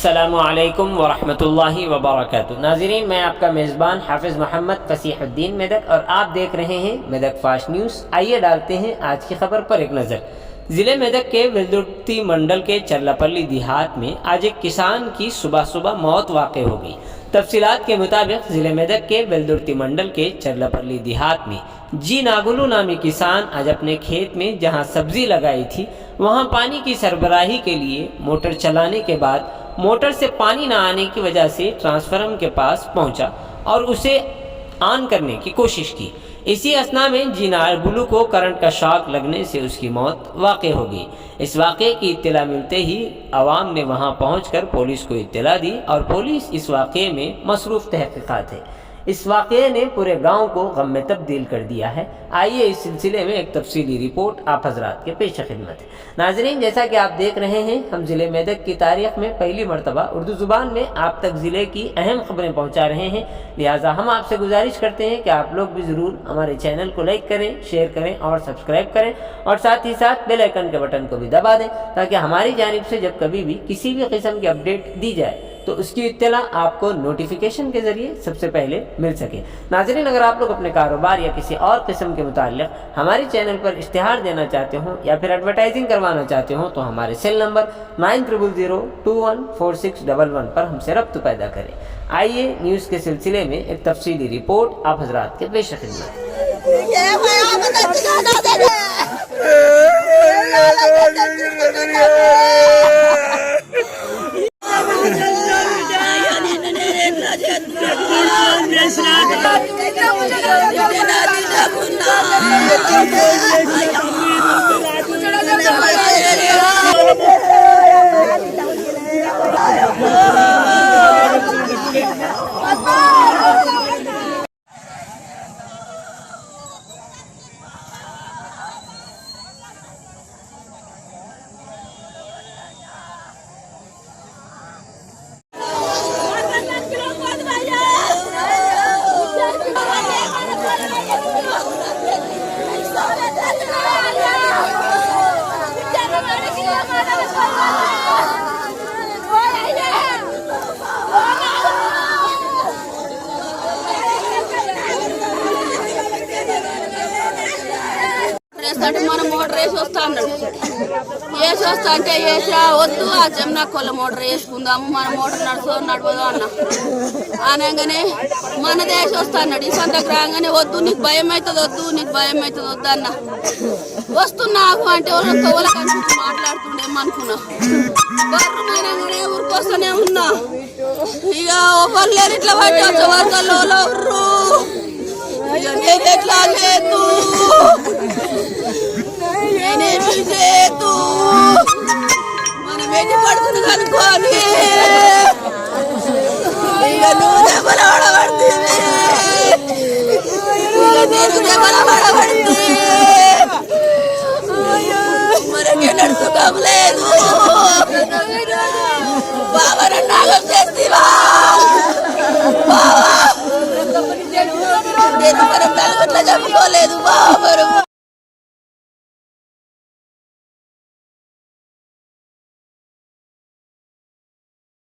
अस्सलामु अलैकुम वरहमतुल्लाहि वबरकातुहू। नाज़रीन, मैं आपका मेज़बान हाफिज़ मोहम्मद फसीहुद्दीन मेदक और आप देख रहे हैं मेदक फास्ट न्यूज़। आइए डालते हैं आज की खबर पर एक नज़र। ज़िले मेदक के वेल्दुर्ती मंडल के चल्लापल्ली देहात में आज एक किसान की सुबह सुबह मौत वाक़ हो गई। तफसीलात के मुताबिक ज़िले मेदक के वेल्दुर्ती मंडल के चल्लापल्ली देहात में जी नागुलू नामी किसान आज अपने खेत में जहां सब्जी लगाई थी वहां पानी की सरबराही के लिए मोटर चलाने के बाद मोटर से पानी न आने की वजह से ट्रांसफार्मर के पास पहुंचा और उसे ऑन करने की कोशिश की। इसी असना में जी नागुलू को करंट का शॉक लगने से उसकी मौत वाक़ हो गई। इस वाक़े की इत्तला मिलते ही आवाम ने वहां पहुंचकर पुलिस को इत्तला दी और पुलिस इस वाक़े में मसरूफ़ तहक़ीक़ात है। इस वाक़े ने पूरे गांव को गम में तब्दील कर दिया है। आइए इस सिलसिले में एक तफसीली रिपोर्ट आप हजरात के पेश खिदमत है। नाज़रीन, जैसा कि आप देख रहे हैं, हम ज़िले मेदक की तारीख़ में पहली मरतबा उर्दू ज़ुबान में आप तक ज़िले की अहम खबरें पहुँचा रहे हैं। लिहाजा हम आपसे गुजारिश करते हैं कि आप लोग भी ज़रूर हमारे चैनल को लाइक करें, शेयर करें और सब्सक्राइब करें और साथ ही साथ बेल आइकन के बटन को भी दबा दें ताकि हमारी जानिब से जब कभी भी किसी भी किस्म की अपडेट दी जाए तो उसकी इत्तला आपको नोटिफिकेशन के ज़रिए सबसे पहले मिल सके। नाज़रीन, अगर आप लोग अपने कारोबार या किसी और किस्म के मुताल्लिक़ हमारे चैनल पर इश्तिहार देना चाहते हो या फिर एडवर्टाइजिंग करवाना चाहते हो तो हमारे सेल नंबर 9000214611 पर हमसे रब्त पैदा करें। आइए न्यूज़ के सिलसिले में एक तफसीली रिपोर्ट आप हजरात के पेश खिदमत। మన మోటార్ వేసి వస్తా అన్నాడు. వేసి వస్తా అంటే వేసా వద్దు ఆ జమునా కొల్ల మోటార్ వేసుకుందాము, మన మోటార్ నడవదు అన్న అనగానే మనది వేసి వస్తా అన్నాడు. ఈ సంతకు రాగానే వద్దు నీకు భయం అవుతుంది, వద్దు అన్న. వస్తున్నాకు అంటే తోల కనుక మాట్లాడుతుండేమనుకున్నా. బర్రునగానే ఊరికొస్తూనే ఉన్నా. ఇక ఒకరు లేరు ఇట్లా పట్టవచ్చు వరదల్లో నేను ఎట్లా లేదు, నేనేమి లేదు, మనం ఎన్ని పడుతుంది కనుక్కొని ఇక నువ్వు దెబ్బల పడబడుతుంది, నేను దెబ్బల పడబడింది, మనకి నడుచుకోం లేదు. బాబా నాగం చేస్తివా బాబా, నేను మనం నలుగుట్లా చెప్పుకోలేదు బాబరు.